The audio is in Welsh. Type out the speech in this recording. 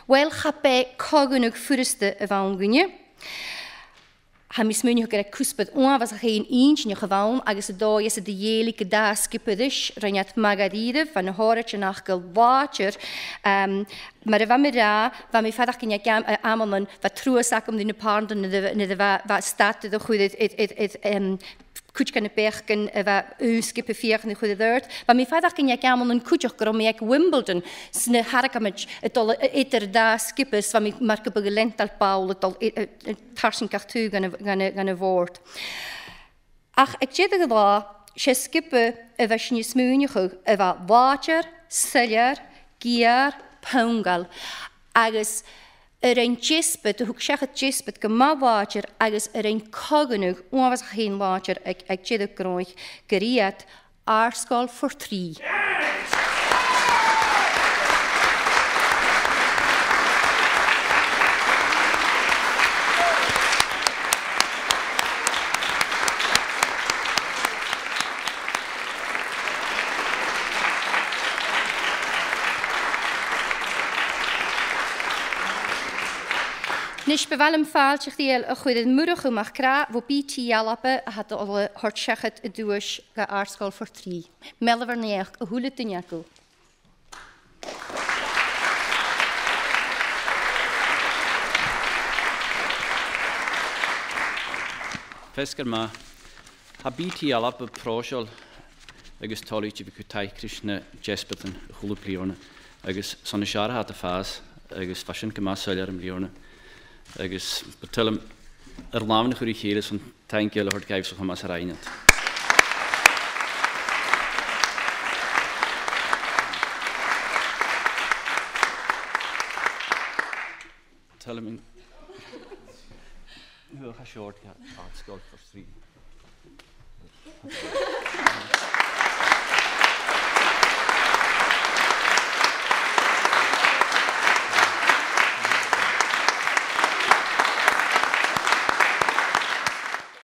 Wel chape cogunug fyrste y fawn gynnu. Ha mis mwyn i'w gyda cwsbyd o'n fas a chi'n un sy'n i'w chyfawn agos y do ys y dieli gyda sgipyddish rhaid magadirif fan y horat yn ach gael watcher mae'r fa mi ra fa mi ffadach gyda gam amon yn fa trwys ac ymddyn nhw parnd yn y fa statyd o chwyd cwtch gan y bech gan y ysgip y fiach yn y chwyd y ddyrd. Fa mi ffadach gyda gamon yn cwtioch gyda mi ag Wimbledon sy'n y harag am y dol edrych da skipus fa mi mae'r gybyg y lental bawl y dol tarsyn cartw gan y ford. Ach ag jedig y dda, se skipu y fa sy'n ysmwynioch y fa water, syliar, giar, pawngal. Agus ein jesbyd, y hwg siach y jesbyd gyma water, agus ein cognwg, o'n fas chi'n water ag jedig groich gyriad arsgol for 3. Nis bevalm faal zich die a chwyd yn mwrwch ymach gra, fo BT alabe a had alle hort siachet y dwys ga arsgol for 3. Melver neach a hwlet yn iacw. Fesgar ma, ha BT alabe prosol agus tolich i fi cwtai Krishna Jesbeth yn chwlw bliona agus son y siara hat y ffas agus fashion gyma syliar yn bliona. Agus betulm lawn chwri chieles van tankele hort gaif so mas reinat. Betulm hoe ga short gaat aardskol for 3.